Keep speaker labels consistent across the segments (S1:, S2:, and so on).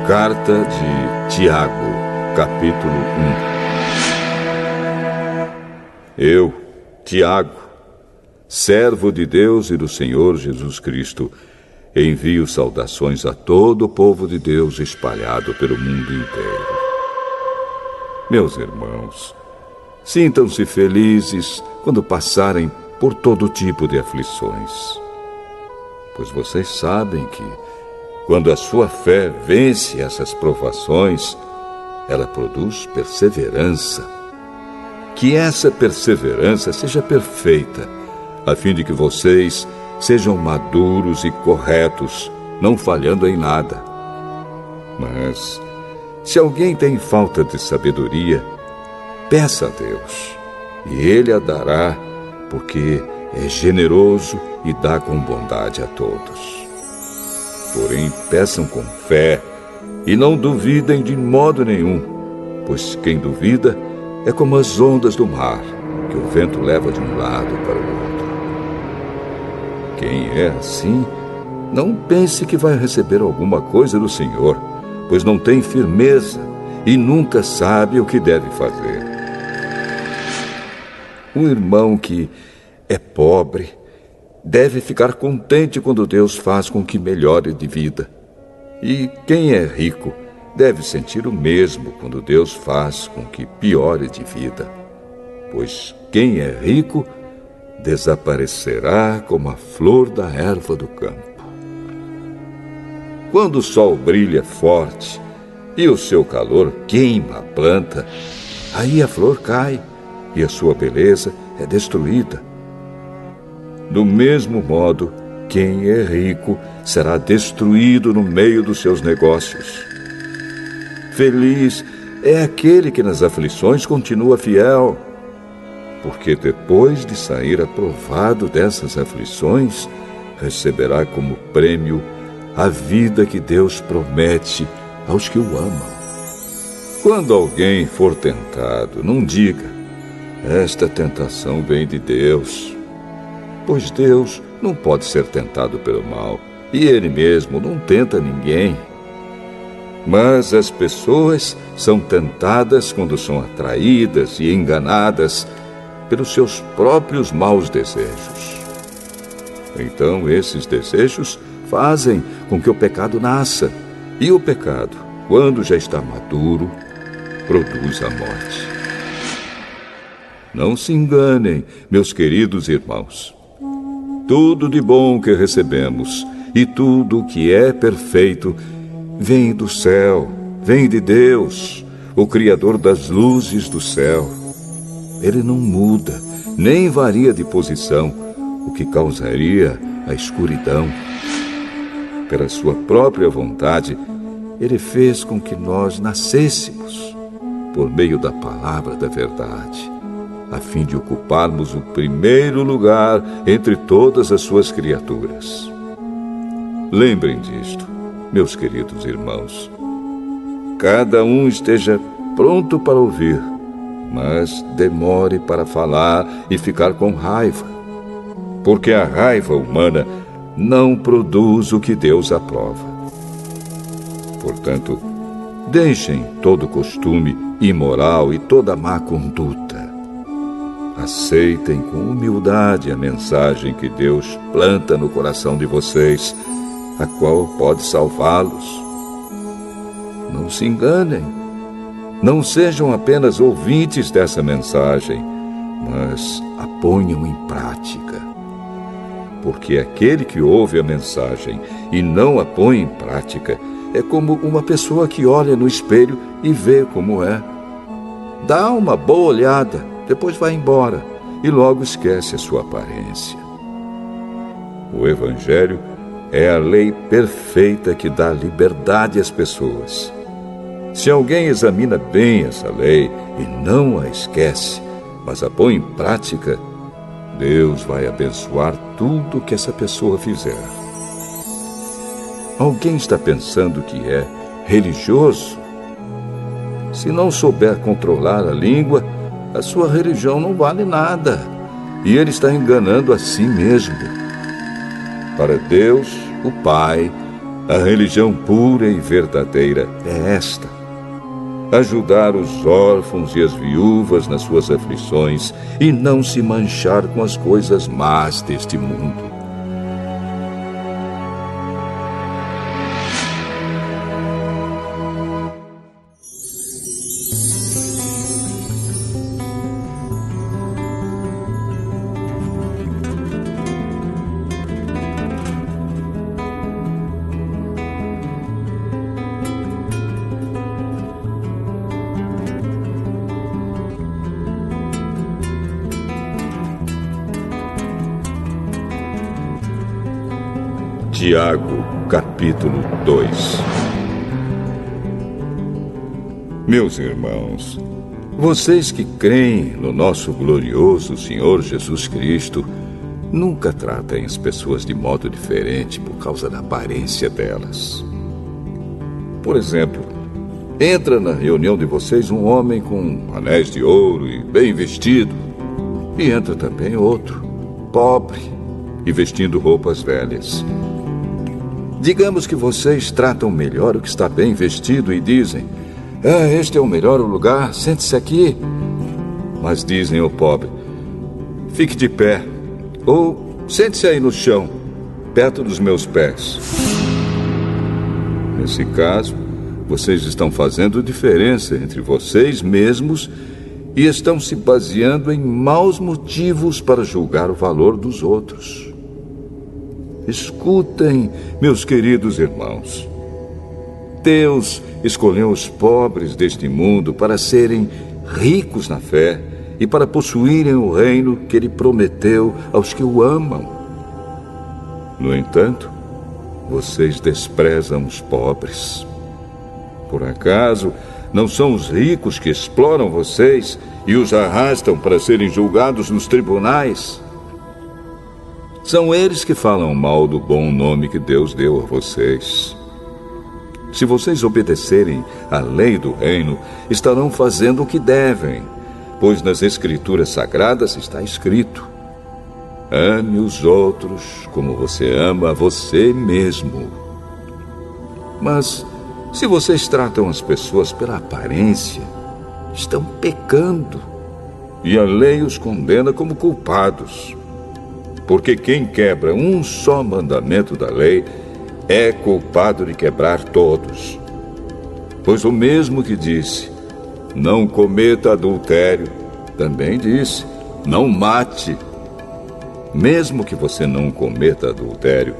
S1: Carta de Tiago, capítulo 1. Eu, Tiago, servo de Deus e do Senhor Jesus Cristo, envio saudações a todo o povo de Deus espalhado pelo mundo inteiro. Meus irmãos, sintam-se felizes quando passarem por todo tipo de aflições, pois vocês sabem que, quando a sua fé vence essas provações, ela produz perseverança. Que essa perseverança seja perfeita, a fim de que vocês sejam maduros e corretos, não falhando em nada. Mas, se alguém tem falta de sabedoria, peça a Deus, e Ele a dará, porque é generoso e dá com bondade a todos. Porém, peçam com fé e não duvidem de modo nenhum, pois quem duvida é como as ondas do mar, que o vento leva de um lado para o outro. Quem é assim, não pense que vai receber alguma coisa do Senhor, pois não tem firmeza e nunca sabe o que deve fazer. Um irmão que é pobre deve ficar contente quando Deus faz com que melhore de vida. E quem é rico deve sentir o mesmo quando Deus faz com que piore de vida. Pois quem é rico desaparecerá como a flor da erva do campo. Quando o sol brilha forte e o seu calor queima a planta, aí a flor cai e a sua beleza é destruída. Do mesmo modo, quem é rico será destruído no meio dos seus negócios. Feliz é aquele que nas aflições continua fiel, porque depois de sair aprovado dessas aflições, receberá como prêmio a vida que Deus promete aos que o amam. Quando alguém for tentado, não diga: esta tentação vem de Deus. Pois Deus não pode ser tentado pelo mal, e Ele mesmo não tenta ninguém. Mas as pessoas são tentadas quando são atraídas e enganadas pelos seus próprios maus desejos. Então esses desejos fazem com que o pecado nasça, e o pecado, quando já está maduro, produz a morte. Não se enganem, meus queridos irmãos. Tudo de bom que recebemos e tudo que é perfeito vem do céu, vem de Deus, o Criador das luzes do céu. Ele não muda, nem varia de posição, o que causaria a escuridão. Pela sua própria vontade, Ele fez com que nós nascêssemos por meio da palavra da verdade, a fim de ocuparmos o primeiro lugar entre todas as suas criaturas. Lembrem disto, meus queridos irmãos. Cada um esteja pronto para ouvir, mas demore para falar e ficar com raiva, porque a raiva humana não produz o que Deus aprova. Portanto, deixem todo costume imoral e toda má conduta. Aceitem com humildade a mensagem que Deus planta no coração de vocês, a qual pode salvá-los. Não se enganem. Não sejam apenas ouvintes dessa mensagem, mas a ponham em prática. Porque aquele que ouve a mensagem e não a põe em prática é como uma pessoa que olha no espelho e vê como é. Dá uma boa olhada, depois vai embora e logo esquece a sua aparência. O Evangelho é a lei perfeita que dá liberdade às pessoas. Se alguém examina bem essa lei e não a esquece, mas a põe em prática, Deus vai abençoar tudo que essa pessoa fizer. Alguém está pensando que é religioso? Se não souber controlar a língua, a sua religião não vale nada, e ele está enganando a si mesmo. Para Deus, o Pai, A religião pura e verdadeira é esta: ajudar os órfãos e as viúvas nas suas aflições e não se manchar com as coisas más deste mundo. Tiago, capítulo 2. Meus irmãos, vocês que creem no nosso glorioso Senhor Jesus Cristo, nunca tratem as pessoas de modo diferente por causa da aparência delas. Por exemplo, entra na reunião de vocês um homem com anéis de ouro e bem vestido, e entra também outro, pobre e vestindo roupas velhas. Digamos que vocês tratam melhor o que está bem vestido e dizem: este é o melhor lugar, sente-se aqui. Mas dizem ao pobre: fique de pé, ou sente-se aí no chão, perto dos meus pés. Nesse caso, vocês estão fazendo diferença entre vocês mesmos e estão se baseando em maus motivos para julgar o valor dos outros. Escutem, meus queridos irmãos. Deus escolheu os pobres deste mundo para serem ricos na fé e para possuírem o reino que Ele prometeu aos que o amam. No entanto, vocês desprezam os pobres. Por acaso, não são os ricos que exploram vocês e os arrastam para serem julgados nos tribunais? São eles que falam mal do bom nome que Deus deu a vocês. Se vocês obedecerem à lei do reino, estarão fazendo o que devem, pois nas Escrituras Sagradas está escrito: ame os outros como você ama a você mesmo. Mas, se vocês tratam as pessoas pela aparência, estão pecando, e a lei os condena como culpados. Porque quem quebra um só mandamento da lei é culpado de quebrar todos. Pois o mesmo que disse: não cometa adultério, também disse: não mate. Mesmo que você não cometa adultério,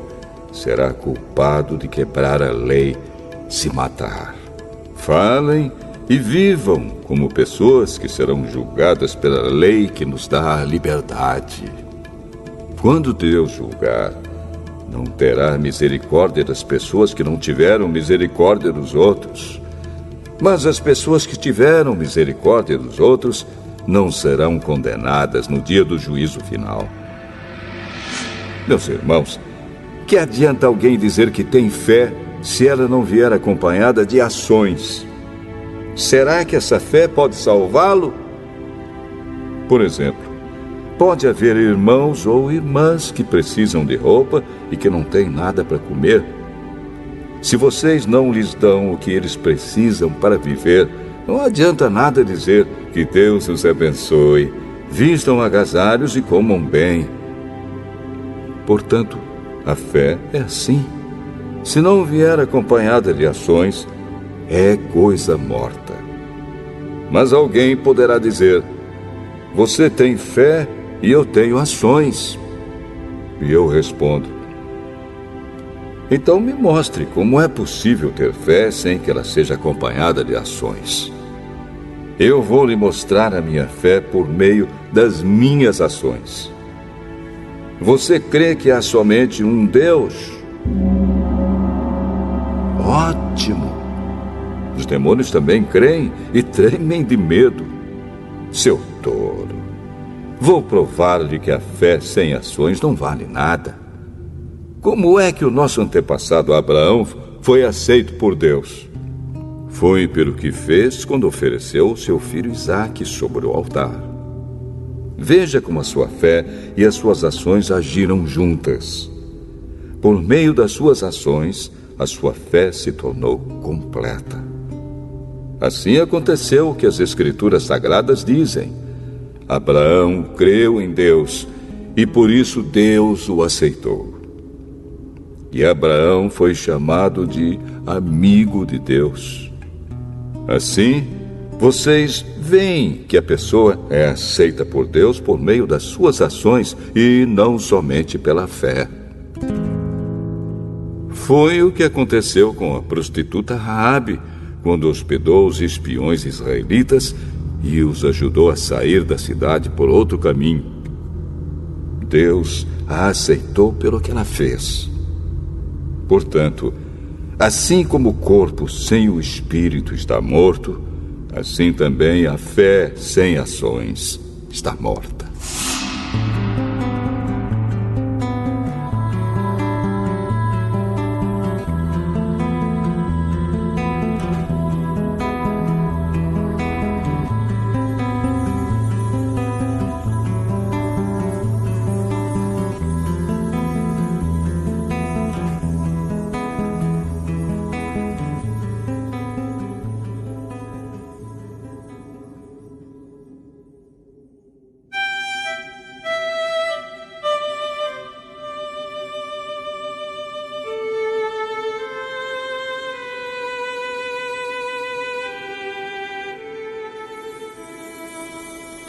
S1: será culpado de quebrar a lei se matar. Falem e vivam como pessoas que serão julgadas pela lei que nos dá a liberdade. Quando Deus julgar, não terá misericórdia das pessoas que não tiveram misericórdia dos outros. Mas as pessoas que tiveram misericórdia dos outros não serão condenadas no dia do juízo final. Meus irmãos, que adianta alguém dizer que tem fé se ela não vier acompanhada de ações? Será que essa fé pode salvá-lo? Por exemplo, pode haver irmãos ou irmãs que precisam de roupa e que não têm nada para comer. Se vocês não lhes dão o que eles precisam para viver, não adianta nada dizer que Deus os abençoe, vistam agasalhos e comam bem. Portanto, a fé é assim. Se não vier acompanhada de ações, é coisa morta. Mas alguém poderá dizer: você tem fé e eu tenho ações. E eu respondo: então me mostre como é possível ter fé sem que ela seja acompanhada de ações. Eu vou lhe mostrar a minha fé por meio das minhas ações. Você crê que há somente um Deus? Ótimo! Os demônios também creem e tremem de medo. Seu tolo! Vou provar-lhe que a fé sem ações não vale nada. Como é que o nosso antepassado Abraão foi aceito por Deus? Foi pelo que fez quando ofereceu seu filho Isaque sobre o altar. Veja como a sua fé e as suas ações agiram juntas. Por meio das suas ações, a sua fé se tornou completa. Assim aconteceu o que as Escrituras Sagradas dizem. Abraão creu em Deus e por isso Deus o aceitou. E Abraão foi chamado de amigo de Deus. Assim, vocês veem que a pessoa é aceita por Deus por meio das suas ações e não somente pela fé. Foi o que aconteceu com a prostituta Raabe, quando hospedou os espiões israelitas e os ajudou a sair da cidade por outro caminho. Deus a aceitou pelo que ela fez. Portanto, assim como o corpo sem o espírito está morto, assim também a fé sem ações está morta.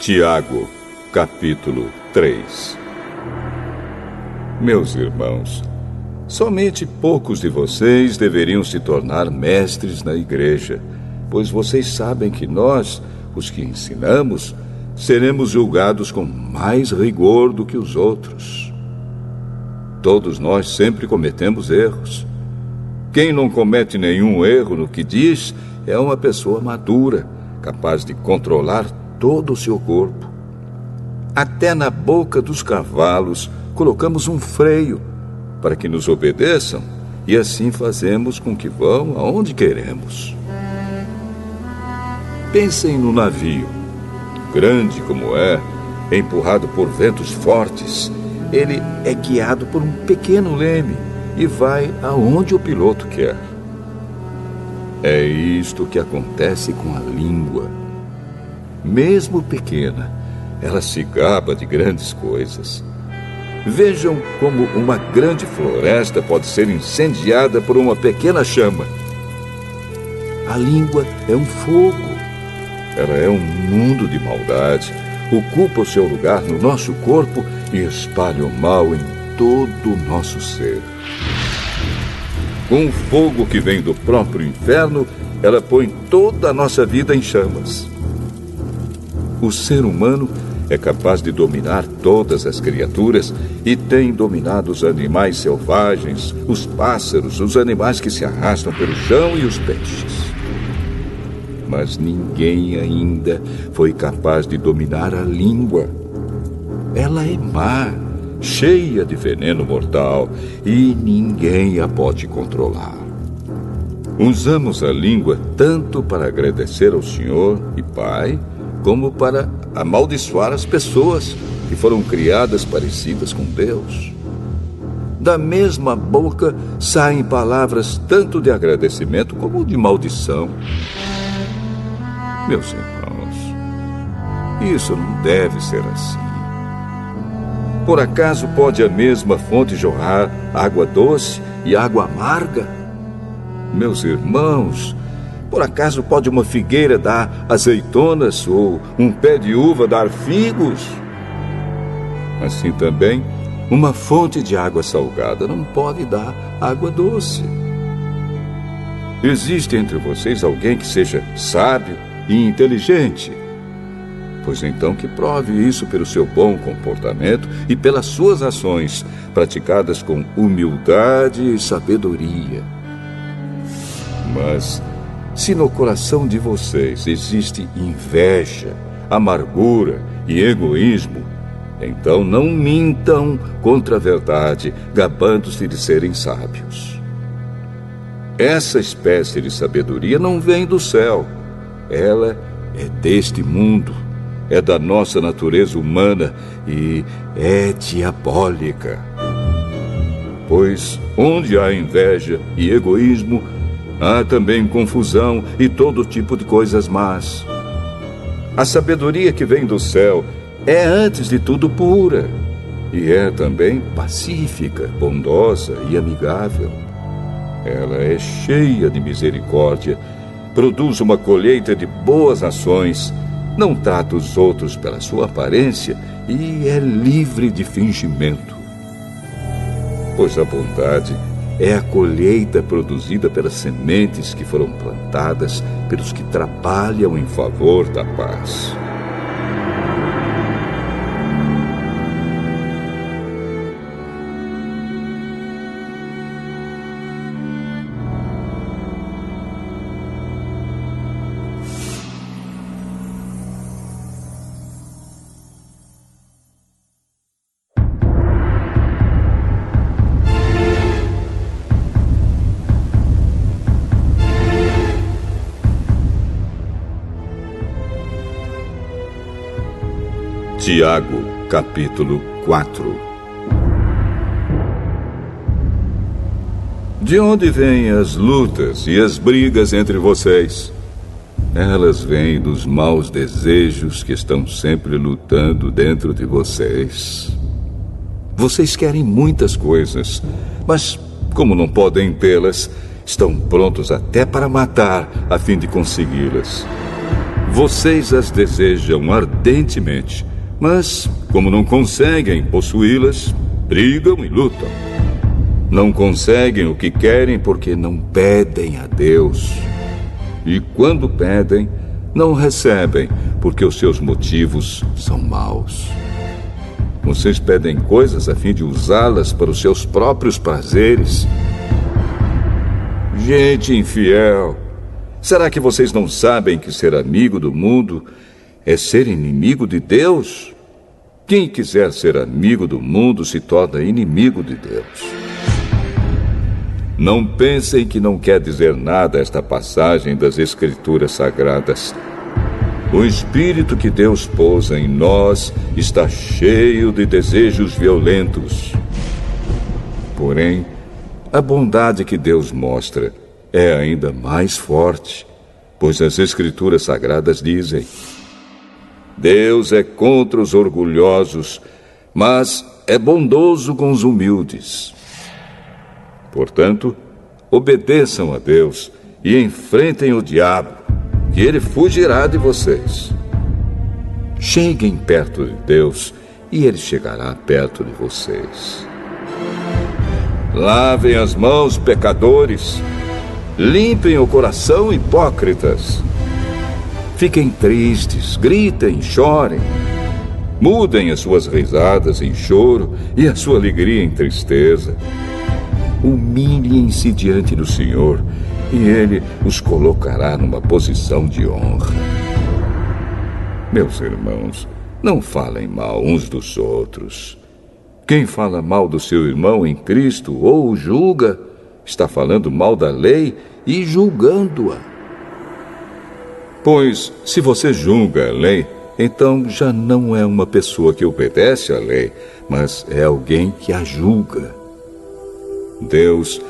S1: Tiago, capítulo 3. Meus irmãos, somente poucos de vocês deveriam se tornar mestres na igreja, pois vocês sabem que nós, os que ensinamos, seremos julgados com mais rigor do que os outros. Todos nós sempre cometemos erros. Quem não comete nenhum erro no que diz é uma pessoa madura, capaz de controlar todo o seu corpo. Até na boca dos cavalos colocamos um freio para que nos obedeçam e assim fazemos com que vão aonde queremos. Pensem no navio. Grande como é, empurrado por ventos fortes, ele é guiado por um pequeno leme e vai aonde o piloto quer. É isto que acontece com a língua. Mesmo pequena, ela se gaba de grandes coisas. Vejam como uma grande floresta pode ser incendiada por uma pequena chama. A língua é um fogo. Ela é um mundo de maldade, ocupa o seu lugar no nosso corpo e espalha o mal em todo o nosso ser. Com o fogo que vem do próprio inferno, ela põe toda a nossa vida em chamas. O ser humano é capaz de dominar todas as criaturas e tem dominado os animais selvagens, os pássaros, os animais que se arrastam pelo chão e os peixes. Mas ninguém ainda foi capaz de dominar a língua. Ela é má, cheia de veneno mortal e ninguém a pode controlar. Usamos a língua tanto para agradecer ao Senhor e Pai, como para amaldiçoar as pessoas que foram criadas parecidas com Deus. Da mesma boca saem palavras tanto de agradecimento como de maldição. Meus irmãos, isso não deve ser assim. Por acaso pode a mesma fonte jorrar água doce e água amarga? Meus irmãos, por acaso pode uma figueira dar azeitonas ou um pé de uva dar figos? Assim também, uma fonte de água salgada não pode dar água doce. Existe entre vocês alguém que seja sábio e inteligente? Pois então que prove isso pelo seu bom comportamento e pelas suas ações, praticadas com humildade e sabedoria. Mas se no coração de vocês existe inveja, amargura e egoísmo, então não mintam contra a verdade, gabando-se de serem sábios. Essa espécie de sabedoria não vem do céu. Ela é deste mundo, é da nossa natureza humana e é diabólica. Pois onde há inveja e egoísmo, há também confusão e todo tipo de coisas más. A sabedoria que vem do céu é, antes de tudo, pura, e é também pacífica, bondosa e amigável. Ela é cheia de misericórdia, produz uma colheita de boas ações, não trata os outros pela sua aparência e é livre de fingimento. Pois a bondade é a colheita produzida pelas sementes que foram plantadas pelos que trabalham em favor da paz. Tiago, capítulo 4. De onde vêm as lutas e as brigas entre vocês? Elas vêm dos maus desejos que estão sempre lutando dentro de vocês. Vocês querem muitas coisas, mas como não podem tê-las, estão prontos até para matar a fim de consegui-las. Vocês as desejam ardentemente, mas, como não conseguem possuí-las, brigam e lutam. Não conseguem o que querem porque não pedem a Deus. E quando pedem, não recebem porque os seus motivos são maus. Vocês pedem coisas a fim de usá-las para os seus próprios prazeres. Gente infiel, será que vocês não sabem que ser amigo do mundo é ser inimigo de Deus? Quem quiser ser amigo do mundo se torna inimigo de Deus. Não pensem que não quer dizer nada esta passagem das Escrituras Sagradas. O Espírito que Deus pôs em nós está cheio de desejos violentos. Porém, a bondade que Deus mostra é ainda mais forte, pois as Escrituras Sagradas dizem: Deus é contra os orgulhosos, mas é bondoso com os humildes. Portanto, obedeçam a Deus e enfrentem o diabo, que ele fugirá de vocês. Cheguem perto de Deus e ele chegará perto de vocês. Lavem as mãos, pecadores. Limpem o coração, hipócritas. Fiquem tristes, gritem, chorem. Mudem as suas risadas em choro e a sua alegria em tristeza. Humilhem-se diante do Senhor e Ele os colocará numa posição de honra. Meus irmãos, não falem mal uns dos outros. Quem fala mal do seu irmão em Cristo ou o julga, está falando mal da lei e julgando-a. Pois, se você julga a lei, então já não é uma pessoa que obedece à lei, mas é alguém que a julga. Deus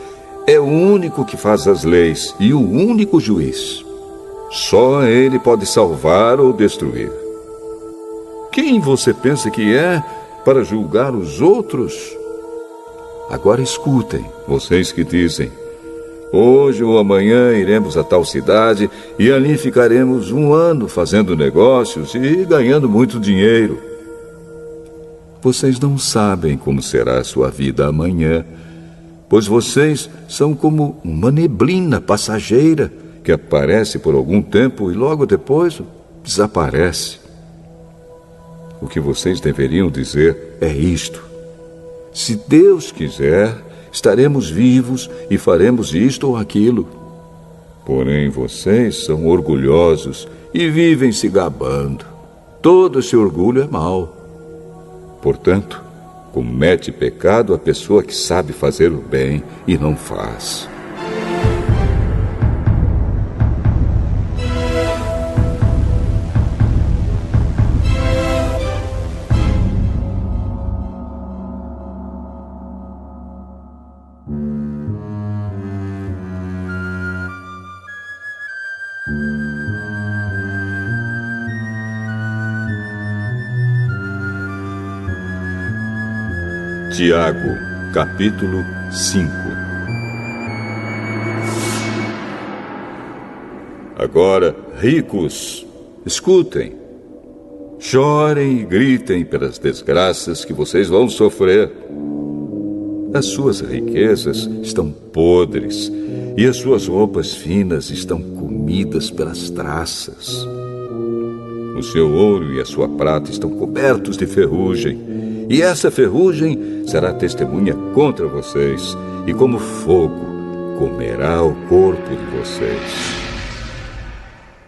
S1: é o único que faz as leis e o único juiz. Só Ele pode salvar ou destruir. Quem você pensa que é para julgar os outros? Agora escutem, vocês que dizem: hoje ou amanhã iremos a tal cidade e ali ficaremos 1 ano fazendo negócios e ganhando muito dinheiro. Vocês não sabem como será a sua vida amanhã, pois vocês são como uma neblina passageira que aparece por algum tempo e logo depois desaparece. O que vocês deveriam dizer é isto: se Deus quiser, estaremos vivos e faremos isto ou aquilo. Porém, vocês são orgulhosos e vivem se gabando. Todo esse orgulho é mau. Portanto, comete pecado a pessoa que sabe fazer o bem e não faz. Tiago, capítulo 5. Agora, ricos, escutem. Chorem e gritem pelas desgraças que vocês vão sofrer. As suas riquezas estão podres e as suas roupas finas estão comidas pelas traças. O seu ouro e a sua prata estão cobertos de ferrugem, e essa ferrugem será testemunha contra vocês, e como fogo comerá o corpo de vocês.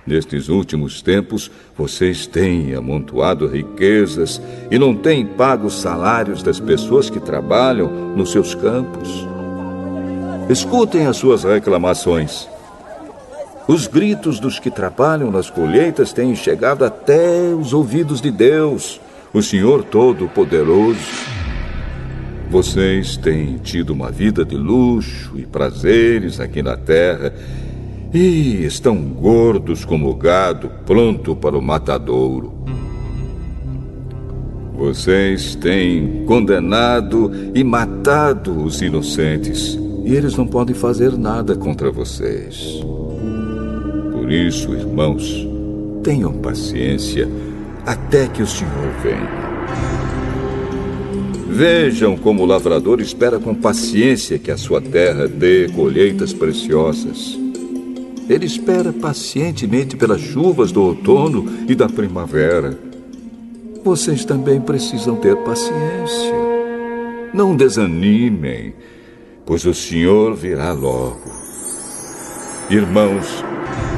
S1: Nestes últimos tempos, vocês têm amontoado riquezas e não têm pago os salários das pessoas que trabalham nos seus campos. Escutem as suas reclamações. Os gritos dos que trabalham nas colheitas têm chegado até os ouvidos de Deus, o Senhor Todo-Poderoso. Vocês têm tido uma vida de luxo e prazeres aqui na terra e estão gordos como o gado, pronto para o matadouro. Vocês têm condenado e matado os inocentes, e eles não podem fazer nada contra vocês. Por isso, irmãos, tenham paciência até que o Senhor venha. Vejam como o lavrador espera com paciência que a sua terra dê colheitas preciosas. Ele espera pacientemente pelas chuvas do outono e da primavera. Vocês também precisam ter paciência. Não desanimem, pois o Senhor virá logo. Irmãos,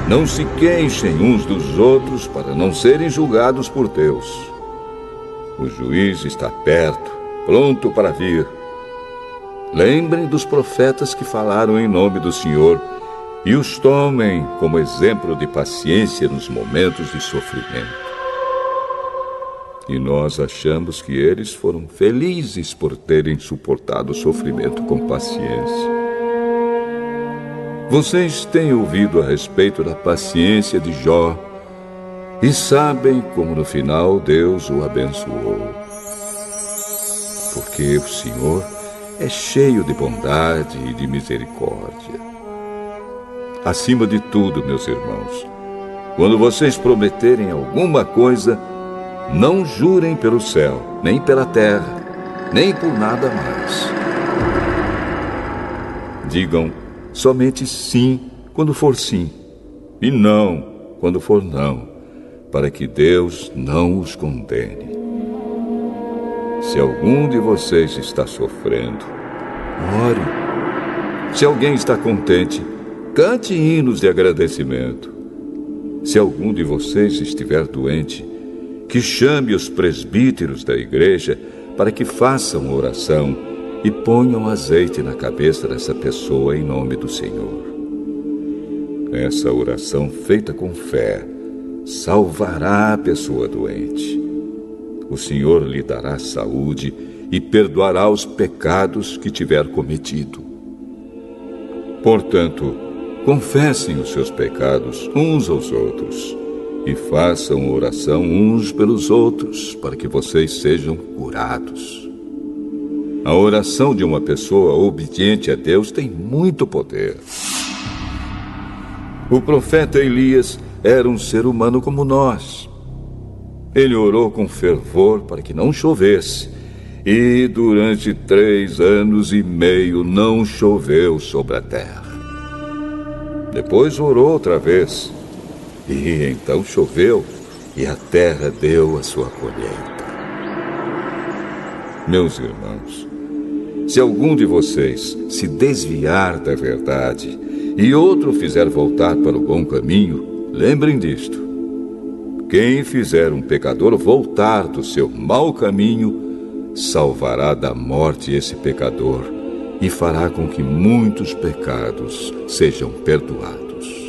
S1: não se queixem uns dos outros para não serem julgados por Deus. O juiz está perto, pronto para vir. Lembrem dos profetas que falaram em nome do Senhor e os tomem como exemplo de paciência nos momentos de sofrimento. E nós achamos que eles foram felizes por terem suportado o sofrimento com paciência. Vocês têm ouvido a respeito da paciência de Jó e sabem como no final Deus o abençoou. Porque o Senhor é cheio de bondade e de misericórdia. Acima de tudo, meus irmãos, quando vocês prometerem alguma coisa, não jurem pelo céu, nem pela terra, nem por nada mais. Digam somente sim quando for sim, e não quando for não, para que Deus não os condene. Se algum de vocês está sofrendo, ore. Se alguém está contente, cante hinos de agradecimento. Se algum de vocês estiver doente, que chame os presbíteros da igreja para que façam oração e ponham azeite na cabeça dessa pessoa em nome do Senhor. Essa oração feita com fé salvará a pessoa doente. O Senhor lhe dará saúde e perdoará os pecados que tiver cometido. Portanto, confessem os seus pecados uns aos outros e façam oração uns pelos outros para que vocês sejam curados. A oração de uma pessoa obediente a Deus tem muito poder. O profeta Elias era um ser humano como nós. Ele orou com fervor para que não chovesse, e durante 3 anos e meio não choveu sobre a terra. Depois orou outra vez, e então choveu, e a terra deu a sua colheita. Meus irmãos, se algum de vocês se desviar da verdade e outro fizer voltar para o bom caminho, lembrem disto. Quem fizer um pecador voltar do seu mau caminho, salvará da morte esse pecador e fará com que muitos pecados sejam perdoados.